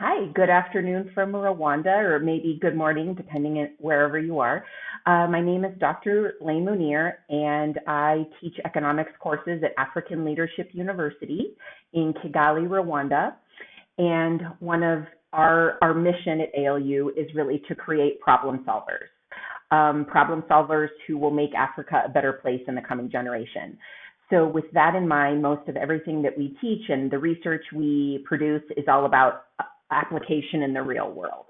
Hi, good afternoon from Rwanda, or maybe good morning, depending on wherever you are. My name is Dr. Lane Munir, and I teach economics courses at African Leadership University in Kigali, Rwanda. And one of our mission at ALU is really to create problem solvers who will make Africa a better place in the coming generation. So with that in mind, most of everything that we teach and the research we produce is all about application in the real world.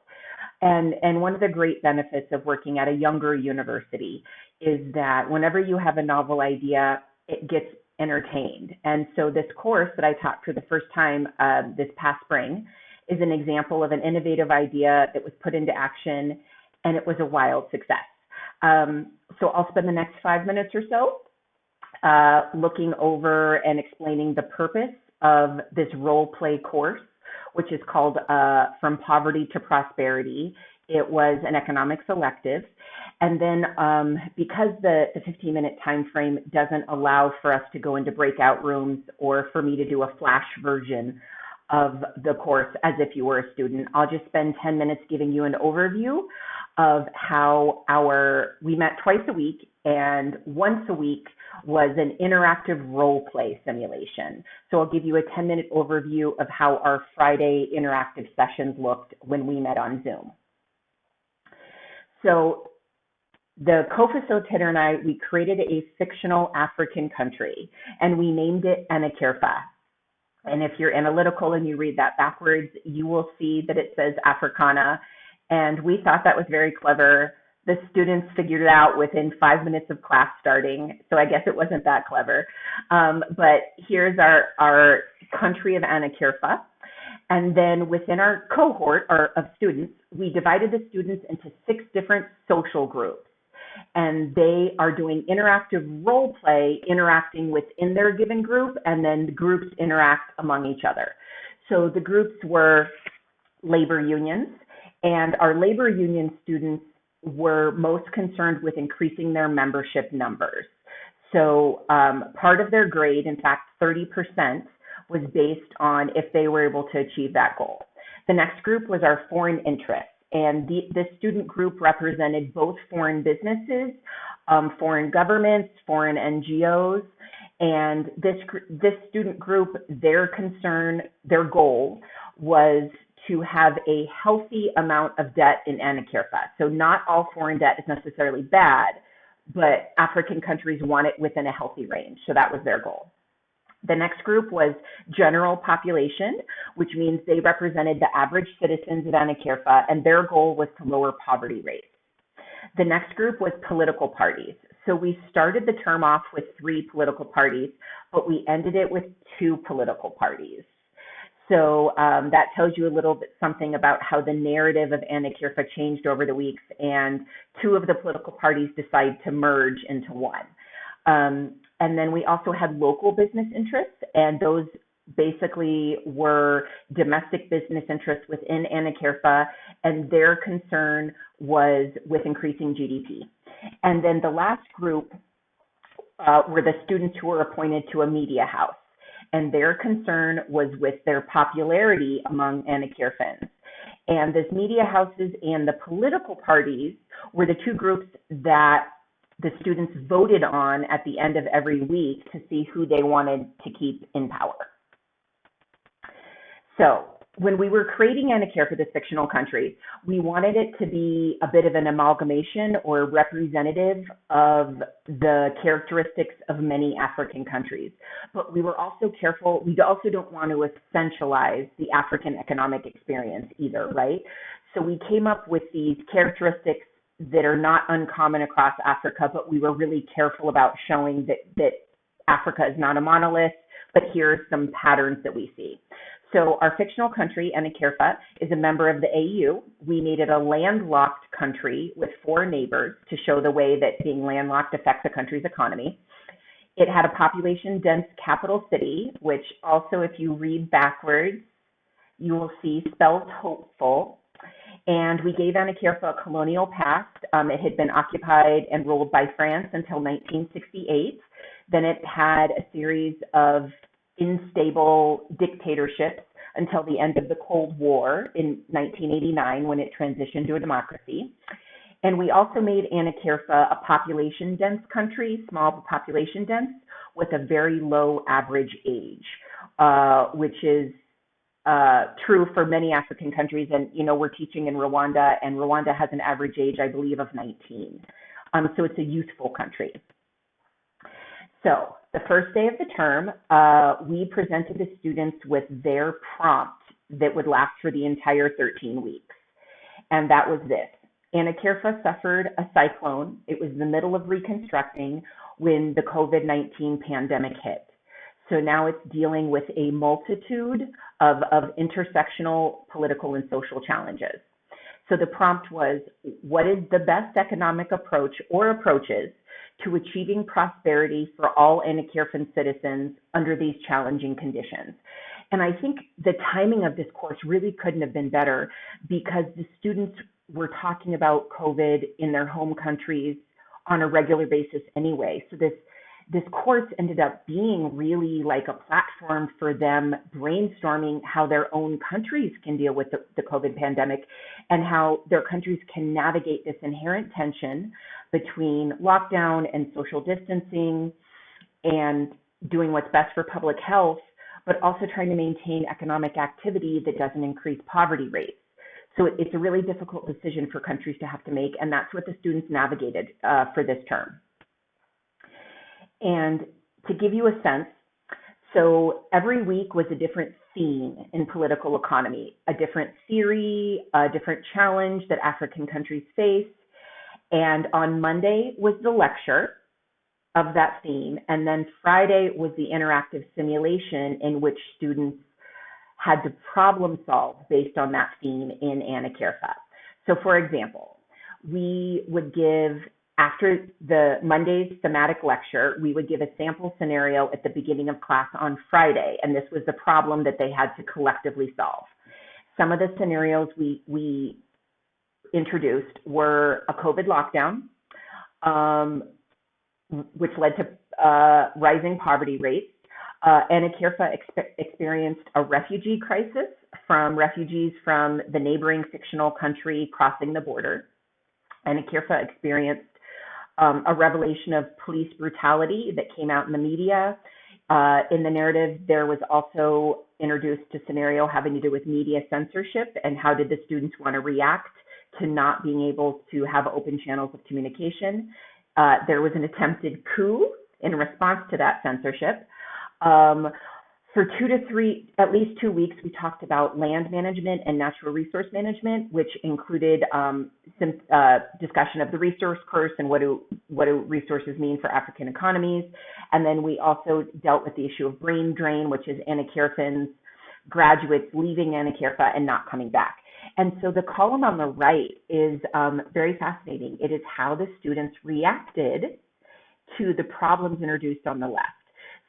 And one of the great benefits of working at a younger university is that whenever you have a novel idea, it gets entertained. And so this course that I taught for the first time this past spring is an example of an innovative idea that was put into action, and it was a wild success. So I'll spend the next 5 minutes or so looking over and explaining the purpose of this role play course, which is called From Poverty to Prosperity. It was an economics elective. And then because the 15-minute time frame doesn't allow for us to go into breakout rooms or for me to do a flash version of the course as if you were a student, I'll just spend 10 minutes giving you an overview of how we met twice a week, and once a week was an interactive role play simulation. So I'll give you a 10-minute overview of how our Friday interactive sessions looked when we met on Zoom. So the co-facilitator and I, we created a fictional African country, and we named it Anakirfa. And if you're analytical and you read that backwards, you will see that it says Africana. And we thought that was very clever. The students figured it out within 5 minutes of class starting, so I guess it wasn't that clever. But here's our country of Anakirfa. And then within our cohort of students, we divided the students into 6 different social groups. And they are doing interactive role play, interacting within their given group, and then the groups interact among each other. So the groups were labor unions, and our labor union students were most concerned with increasing their membership numbers. So part of their grade, in fact, 30%, was based on if they were able to achieve that goal. The next group was our foreign interests. And this student group represented both foreign businesses, foreign governments, foreign NGOs, and this student group, their goal was to have a healthy amount of debt in Anakirfa. So not all foreign debt is necessarily bad, but African countries want it within a healthy range. So that was their goal. The next group was general population, which means they represented the average citizens of Anakirfa, and their goal was to lower poverty rates. The next group was political parties. So we started the term off with 3 political parties, but we ended it with 2 political parties. So that tells you a little bit something about how the narrative of Anakirfa changed over the weeks, and 2 of the political parties decided to merge into one. And then we also had local business interests, and those basically were domestic business interests within Anakirfa, and their concern was with increasing GDP. And then the last group were the students who were appointed to a media house, and their concern was with their popularity among Anakirfans. And these media houses and the political parties were the 2 groups that the students voted on at the end of every week to see who they wanted to keep in power. So when we were creating Anakirfa, this fictional country, we wanted it to be a bit of an amalgamation or representative of the characteristics of many African countries. But we were also careful, we also don't want to essentialize the African economic experience either, right? So we came up with these characteristics that are not uncommon across Africa, but we were really careful about showing that Africa is not a monolith, but here are some patterns that we see. So our fictional country, Anakirfa, is a member of the AU. We made it a landlocked country with 4 neighbors to show the way that being landlocked affects a country's economy. It had a population-dense capital city, which also, if you read backwards, you will see spells hopeful. And we gave Anakirfa a colonial past. It had been occupied and ruled by France until 1968. Then it had a series of unstable dictatorships until the end of the Cold War in 1989 when it transitioned to a democracy. And we also made Anakerfa a population dense country, small population dense, with a very low average age, which is true for many African countries. And, we're teaching in Rwanda, and Rwanda has an average age, I believe, of 19. So it's a youthful country. So the first day of the term, we presented the students with their prompt that would last for the entire 13 weeks. And that was this. Anakerfa suffered a cyclone. It was the middle of reconstructing when the COVID-19 pandemic hit. So now it's dealing with a multitude of intersectional political and social challenges. So the prompt was, what is the best economic approach or approaches to achieving prosperity for all Anakerfan citizens under these challenging conditions? And I think the timing of this course really couldn't have been better, because the students were talking about COVID in their home countries on a regular basis anyway. So this course ended up being really like a platform for them brainstorming how their own countries can deal with the COVID pandemic and how their countries can navigate this inherent tension between lockdown and social distancing and doing what's best for public health, but also trying to maintain economic activity that doesn't increase poverty rates. So it's a really difficult decision for countries to have to make, and that's what the students navigated for this term. And to give you a sense, so every week was a different theme in political economy, a different theory, a different challenge that African countries face. And on Monday was the lecture of that theme, and then Friday was the interactive simulation in which students had to problem solve based on that theme in Anakerfa. So for example, we would give, after the Monday's thematic lecture, we would give a sample scenario at the beginning of class on Friday, and this was the problem that they had to collectively solve. Some of the scenarios we introduced were a COVID lockdown, which led to rising poverty rates. Anakerfa experienced a refugee crisis from refugees from the neighboring fictional country crossing the border. Anakerfa experienced a revelation of police brutality that came out in the media. In the narrative, there was also introduced a scenario having to do with media censorship and how did the students want to react to not being able to have open channels of communication. There was an attempted coup in response to that censorship. For at least 2 weeks, we talked about land management and natural resource management, which included some discussion of the resource curse and what do resources mean for African economies. And then we also dealt with the issue of brain drain, which is Anakerfans, graduates leaving Anakerfa and not coming back. And so the column on the right is very fascinating. It is how the students reacted to the problems introduced on the left.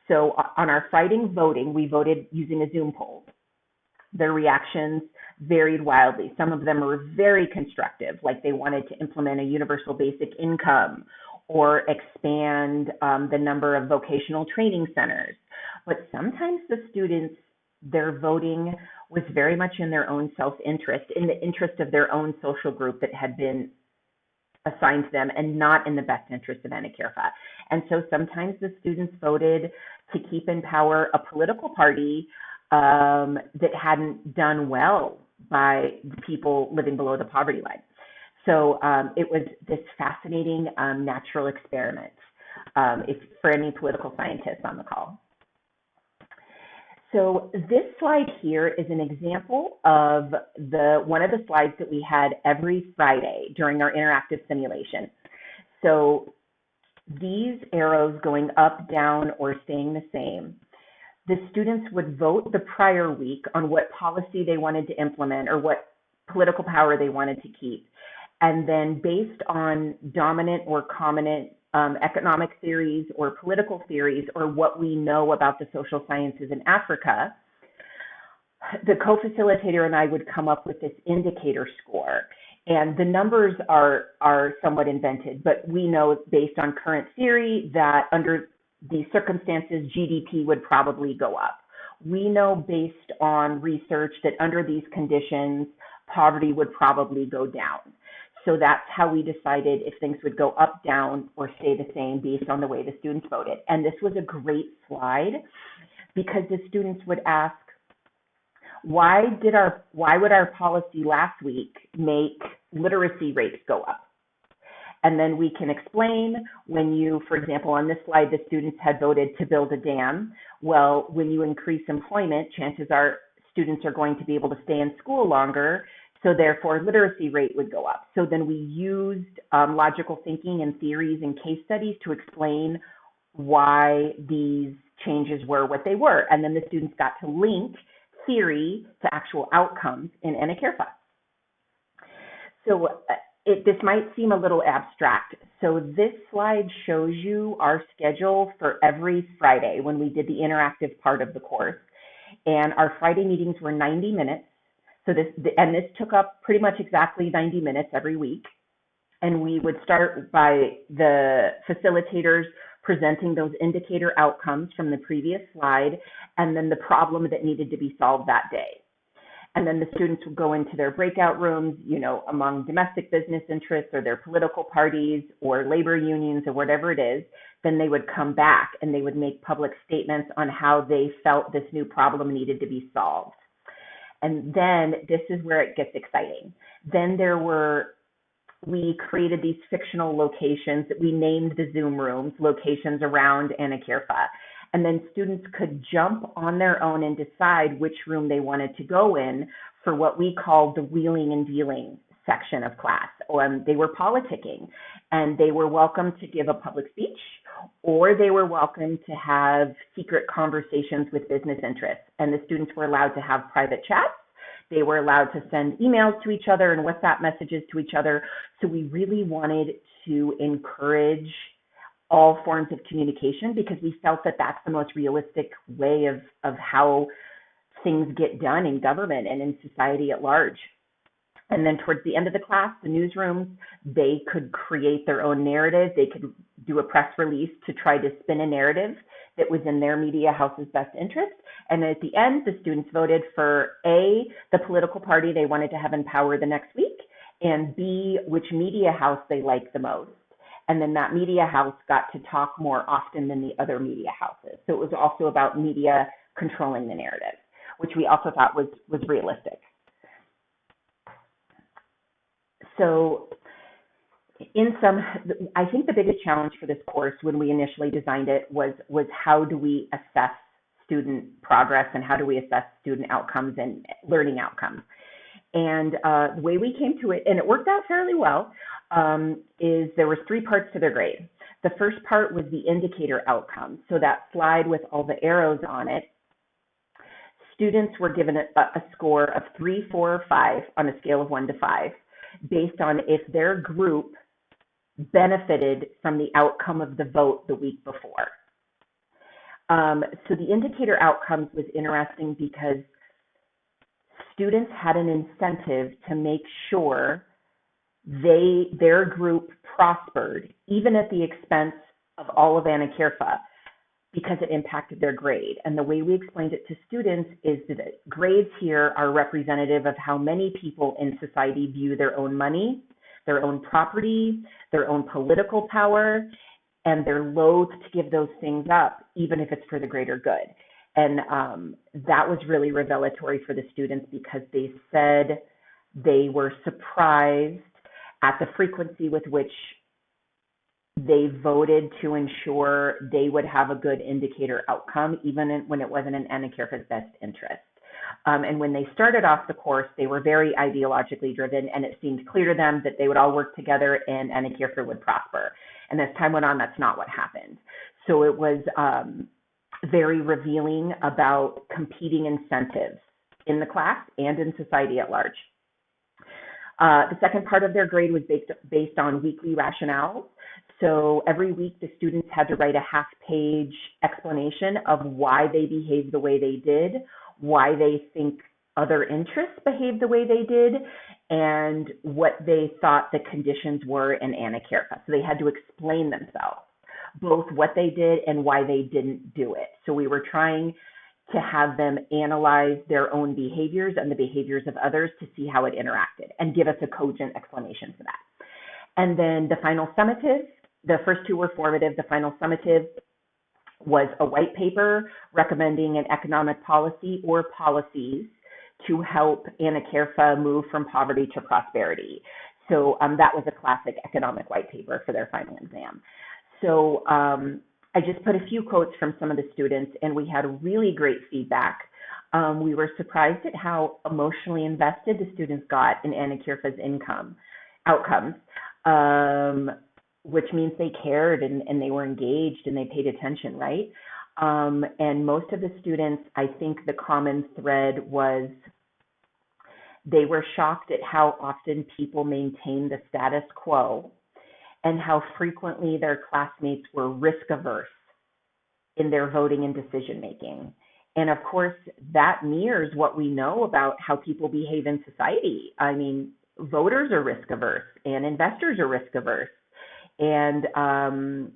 So on our Friday voting, we voted using a Zoom poll. Their reactions varied wildly. Some of them were very constructive, like they wanted to implement a universal basic income or expand the number of vocational training centers. But sometimes the students, their voting was very much in their own self-interest, in the interest of their own social group that had been assigned to them and not in the best interest of Anakerfa. And so sometimes the students voted to keep in power a political party that hadn't done well by the people living below the poverty line. So it was this fascinating natural experiment for any political scientists on the call. So this slide here is an example of one of the slides that we had every Friday during our interactive simulation. So these arrows going up, down, or staying the same, the students would vote the prior week on what policy they wanted to implement or what political power they wanted to keep. And then based on dominant or common economic theories or political theories or what we know about the social sciences in Africa, the co-facilitator and I would come up with this indicator score. And the numbers are somewhat invented, but we know based on current theory that under these circumstances, GDP would probably go up. we know based on research that under these conditions, poverty would probably go down. So that's how we decided if things would go up, down, or stay the same based on the way the students voted. And this was a great slide because the students would ask, why would our policy last week make literacy rates go up? And then we can explain when you, for example, on this slide, the students had voted to build a dam. Well, when you increase employment, chances are students are going to be able to stay in school longer. So therefore, literacy rate would go up. So then we used logical thinking and theories and case studies to explain why these changes were what they were. And then the students got to link theory to actual outcomes in Anakerfa. So this might seem a little abstract. So this slide shows you our schedule for every Friday when we did the interactive part of the course. And our Friday meetings were 90 minutes. So this took up pretty much exactly 90 minutes every week. And we would start by the facilitators presenting those indicator outcomes from the previous slide, and then the problem that needed to be solved that day. And then the students would go into their breakout rooms, among domestic business interests or their political parties or labor unions or whatever it is. Then they would come back and they would make public statements on how they felt this new problem needed to be solved. And then this is where it gets exciting. Then we created these fictional locations that we named the Zoom rooms, locations around Anakerfa. And then students could jump on their own and decide which room they wanted to go in for what we called the wheeling and dealing section of class. They were politicking, and they were welcome to give a public speech, or they were welcome to have secret conversations with business interests. And the students were allowed to have private chats. They were allowed to send emails to each other and WhatsApp messages to each other. So we really wanted to encourage all forms of communication because we felt that that's the most realistic way of how things get done in government and in society at large. And then towards the end of the class, the newsrooms, they could create their own narrative. They could do a press release to try to spin a narrative that was in their media house's best interest. And at the end, the students voted for A, the political party they wanted to have in power the next week, and B, which media house they liked the most. And then that media house got to talk more often than the other media houses. So it was also about media controlling the narrative, which we also thought was realistic. So in sum, I think the biggest challenge for this course when we initially designed it was how do we assess student progress and how do we assess student outcomes and learning outcomes. And the way we came to it, and it worked out fairly well, is there was 3 parts to their grade. The first part was the indicator outcomes. So that slide with all the arrows on it, students were given a score of 3, 4, or 5 on a scale of 1 to 5, based on if their group benefited from the outcome of the vote the week before. So the indicator outcomes was interesting because students had an incentive to make sure their group prospered, even at the expense of all of Anakerfa, because it impacted their grade. And the way we explained it to students is that grades here are representative of how many people in society view their own money, their own property, their own political power, and they're loath to give those things up, even if it's for the greater good. And that was really revelatory for the students because they said they were surprised at the frequency with which they voted to ensure they would have a good indicator outcome, even when it wasn't in Anakerfa's best interest. And when they started off the course, they were very ideologically driven, and it seemed clear to them that they would all work together and Anakerfa would prosper. And as time went on, that's not what happened. So it was very revealing about competing incentives in the class and in society at large. The second part of their grade was based on weekly rationales. So every week, the students had to write a half-page explanation of why they behaved the way they did, why they think other interests behaved the way they did, and what they thought the conditions were in Anakerfa. So they had to explain themselves, both what they did and why they didn't do it. So we were trying to have them analyze their own behaviors and the behaviors of others to see how it interacted and give us a cogent explanation for that. And then the final summative, the first two were formative. The final summative was a white paper recommending an economic policy or policies to help Anna Kerfa move from poverty to prosperity. So that was a classic economic white paper for their final exam. So I just put a few quotes from some of the students, and we had really great feedback. We were surprised at how emotionally invested the students got in Anna Kerfa's outcomes, which means they cared and they were engaged and they paid attention, right? And most of the students, I think the common thread was they were shocked at how often people maintained the status quo and how frequently their classmates were risk averse in their voting and decision making. And of course, that mirrors what we know about how people behave in society. I mean, voters are risk averse and investors are risk averse and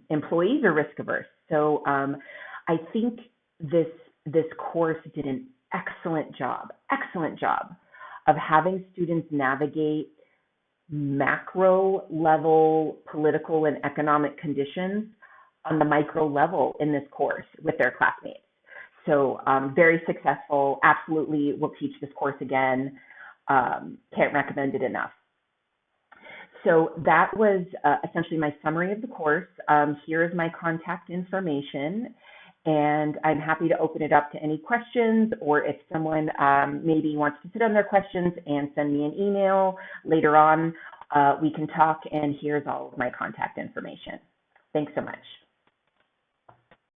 employees are risk averse. So I think this course did an excellent job of having students navigate macro level political and economic conditions on the micro level in this course with their classmates. So very successful, absolutely will teach this course again, can't recommend it enough. So that was essentially my summary of the course. Here is my contact information, and I'm happy to open it up to any questions, or if someone maybe wants to sit on their questions and send me an email later on, we can talk, and here's all of my contact information. Thanks so much.